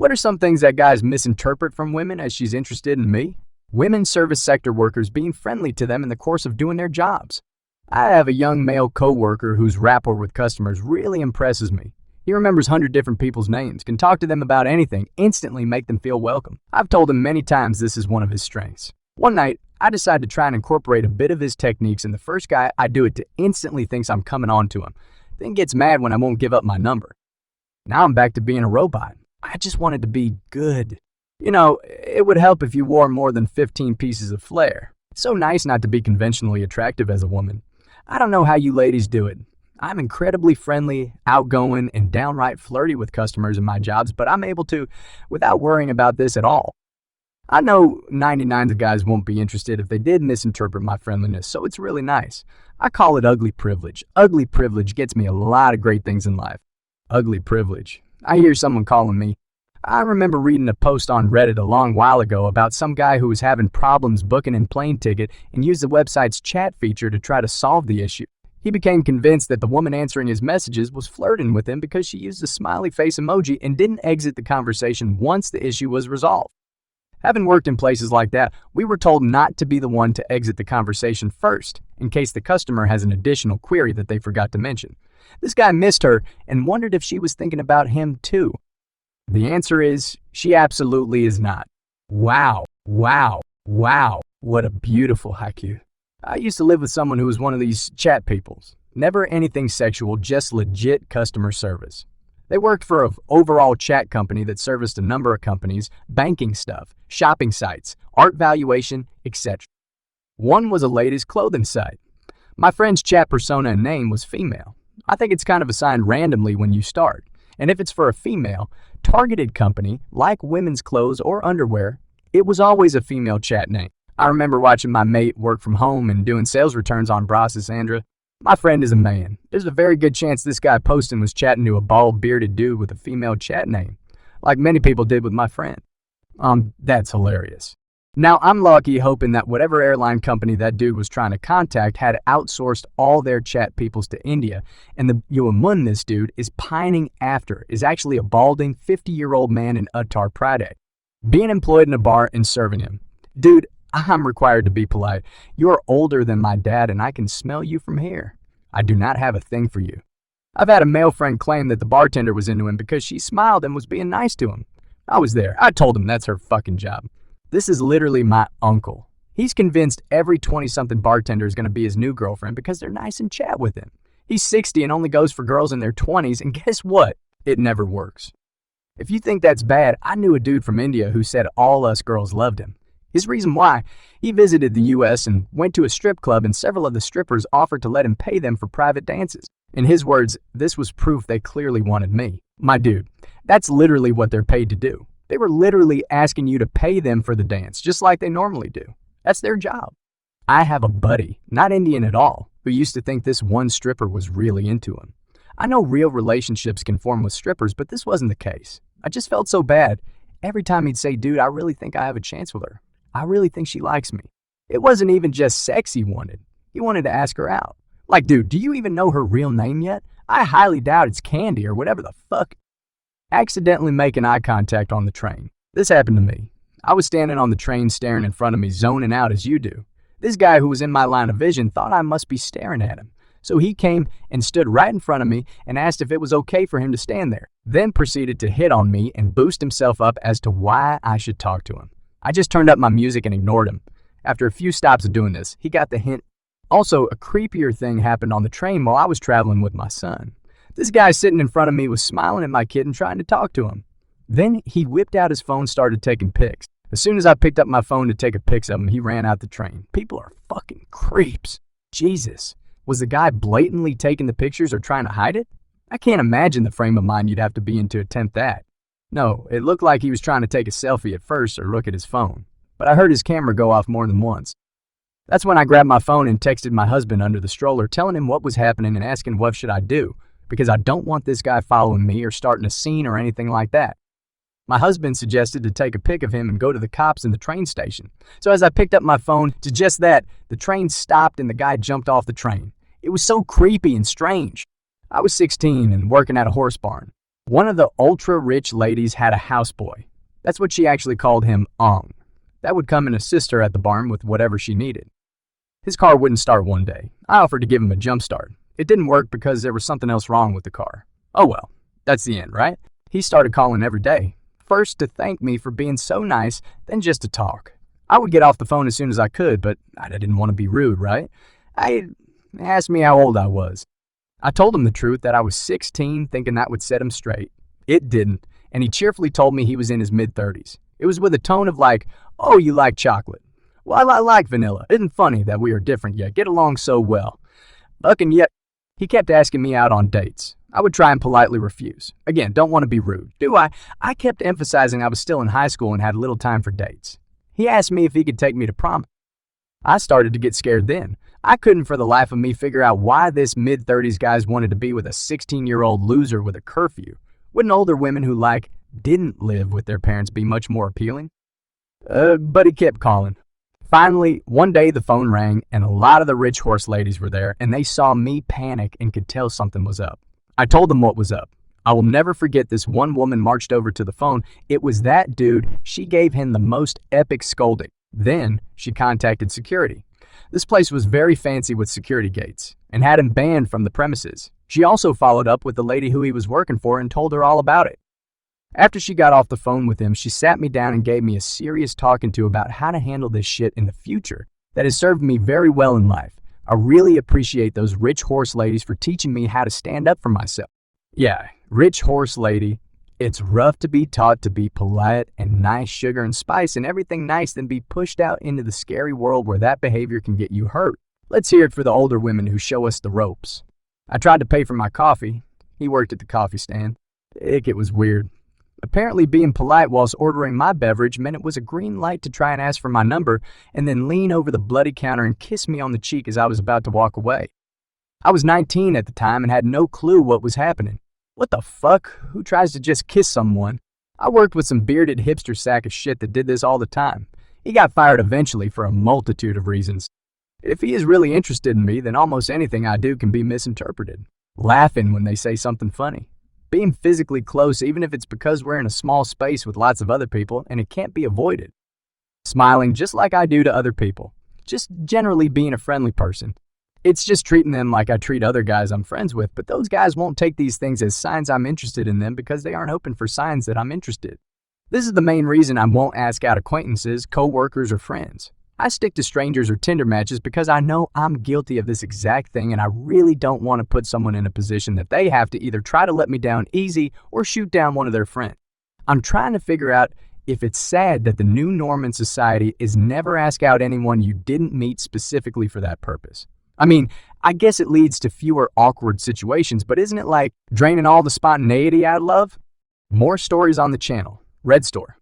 What are some things that guys misinterpret from women as she's interested in me? Women service sector workers being friendly to them in the course of doing their jobs. I have a young male coworker whose rapport with customers really impresses me. He remembers 100 different people's names, can talk to them about anything, instantly make them feel welcome. I've told him many times this is one of his strengths. One night, I decided to try and incorporate a bit of his techniques, and the first guy I do it to instantly thinks I'm coming on to him, then gets mad when I won't give up my number. Now I'm back to being a robot. I just wanted to be good. You know, it would help if you wore more than 15 pieces of flair. It's so nice not to be conventionally attractive as a woman. I don't know how you ladies do it. I'm incredibly friendly, outgoing, and downright flirty with customers in my jobs, but I'm able to without worrying about this at all. I know 99 of guys won't be interested if they did misinterpret my friendliness, so it's really nice. I call it ugly privilege. Ugly privilege gets me a lot of great things in life. Ugly privilege. I hear someone calling me. I remember reading a post on Reddit a long while ago about some guy who was having problems booking a plane ticket and used the website's chat feature to try to solve the issue. He became convinced that the woman answering his messages was flirting with him because she used a smiley face emoji and didn't exit the conversation once the issue was resolved. Having worked in places like that, we were told not to be the one to exit the conversation first in case the customer has an additional query that they forgot to mention. This guy missed her and wondered if she was thinking about him too. The answer is, she absolutely is not. Wow, wow, wow, what a beautiful haiku. I used to live with someone who was one of these chat peoples. Never anything sexual, just legit customer service. They worked for an overall chat company that serviced a number of companies, banking stuff, shopping sites, art valuation, etc. One was a ladies' clothing site. My friend's chat persona and name was female. I think it's kind of assigned randomly when you start. And if it's for a female, targeted company, like women's clothes or underwear, it was always a female chat name. I remember watching my mate work from home and doing sales returns on Bras Sandra. My friend is a man. There's a very good chance this guy posting was chatting to a bald, bearded dude with a female chat name, like many people did with my friend. That's hilarious. Now, I'm lucky hoping that whatever airline company that dude was trying to contact had outsourced all their chat peoples to India, and the Yuamun this dude is pining after is actually a balding 50-year-old man in Uttar Pradesh, being employed in a bar and serving him. Dude, I'm required to be polite. You're older than my dad and I can smell you from here. I do not have a thing for you. I've had a male friend claim that the bartender was into him because she smiled and was being nice to him. I was there. I told him that's her fucking job. This is literally my uncle. He's convinced every 20-something bartender is going to be his new girlfriend because they're nice and chat with him. He's 60 and only goes for girls in their 20s, and guess what? It never works. If you think that's bad, I knew a dude from India who said all us girls loved him. His reason why, he visited the US and went to a strip club and several of the strippers offered to let him pay them for private dances. In his words, this was proof they clearly wanted me. My dude, that's literally what they're paid to do. They were literally asking you to pay them for the dance, just like they normally do. That's their job. I have a buddy, not Indian at all, who used to think this one stripper was really into him. I know real relationships can form with strippers, but this wasn't the case. I just felt so bad. Every time he'd say, dude, I really think I have a chance with her. I really think she likes me. It wasn't even just sex he wanted. He wanted to ask her out. Like, dude, do you even know her real name yet? I highly doubt it's Candy or whatever the fuck. Accidentally making eye contact on the train. This happened to me. I was standing on the train staring in front of me, zoning out as you do. This guy who was in my line of vision thought I must be staring at him. So he came and stood right in front of me and asked if it was okay for him to stand there, then proceeded to hit on me and boost himself up as to why I should talk to him. I just turned up my music and ignored him. After a few stops of doing this, he got the hint. Also, a creepier thing happened on the train while I was traveling with my son. This guy sitting in front of me was smiling at my kid and trying to talk to him. Then he whipped out his phone and started taking pics. As soon as I picked up my phone to take a pics of him, he ran out the train. People are fucking creeps. Jesus. Was the guy blatantly taking the pictures or trying to hide it? I can't imagine the frame of mind you'd have to be in to attempt that. No, it looked like he was trying to take a selfie at first or look at his phone. But I heard his camera go off more than once. That's when I grabbed my phone and texted my husband under the stroller, telling him what was happening and asking what should I do, because I don't want this guy following me or starting a scene or anything like that. My husband suggested to take a pic of him and go to the cops in the train station. So as I picked up my phone to just that, the train stopped and the guy jumped off the train. It was so creepy and strange. I was 16 and working at a horse barn. One of the ultra-rich ladies had a houseboy. That's what she actually called him, Ong. That would come and assist her at the barn with whatever she needed. His car wouldn't start one day. I offered to give him a jump start. It didn't work because there was something else wrong with the car. Oh well, that's the end, right? He started calling every day. First to thank me for being so nice, then just to talk. I would get off the phone as soon as I could, but I didn't want to be rude, right? He asked me how old I was. I told him the truth, that I was 16, thinking that would set him straight. It didn't, and he cheerfully told me he was in his mid-30s. It was with a tone of like, oh, you like chocolate. Well, I like vanilla. Isn't funny that we are different yet get along so well. And yet, he kept asking me out on dates. I would try and politely refuse. Again, don't want to be rude, do I? I kept emphasizing I was still in high school and had little time for dates. He asked me if he could take me to prom. I started to get scared then. I couldn't for the life of me figure out why this mid-30s guys wanted to be with a 16-year-old loser with a curfew. Wouldn't older women who, didn't live with their parents be much more appealing? But he kept calling. Finally, one day the phone rang and a lot of the rich horse ladies were there and they saw me panic and could tell something was up. I told them what was up. I will never forget this one woman marched over to the phone. It was that dude. She gave him the most epic scolding. Then she contacted security. This place was very fancy with security gates and had him banned from the premises. She also followed up with the lady who he was working for and told her all about it. After she got off the phone with him, she sat me down and gave me a serious talking to about how to handle this shit in the future that has served me very well in life. I really appreciate those rich horse ladies for teaching me how to stand up for myself. Yeah, rich horse lady, it's rough to be taught to be polite and nice, sugar and spice and everything nice, then be pushed out into the scary world where that behavior can get you hurt. Let's hear it for the older women who show us the ropes. I tried to pay for my coffee. He worked at the coffee stand. It was weird. Apparently being polite whilst ordering my beverage meant it was a green light to try and ask for my number and then lean over the bloody counter and kiss me on the cheek as I was about to walk away. I was 19 at the time and had no clue what was happening. What the fuck? Who tries to just kiss someone? I worked with some bearded hipster sack of shit that did this all the time. He got fired eventually for a multitude of reasons. If he is really interested in me, then almost anything I do can be misinterpreted. Laughing when they say something funny. Being physically close even if it's because we're in a small space with lots of other people and it can't be avoided. Smiling just like I do to other people. Just generally being a friendly person. It's just treating them like I treat other guys I'm friends with, but those guys won't take these things as signs I'm interested in them because they aren't hoping for signs that I'm interested. This is the main reason I won't ask out acquaintances, co-workers, or friends. I stick to strangers or Tinder matches because I know I'm guilty of this exact thing and I really don't want to put someone in a position that they have to either try to let me down easy or shoot down one of their friends. I'm trying to figure out if it's sad that the new norm in society is never ask out anyone you didn't meet specifically for that purpose. I mean, I guess it leads to fewer awkward situations, but isn't it like draining all the spontaneity out of love? More stories on the channel. RedStore.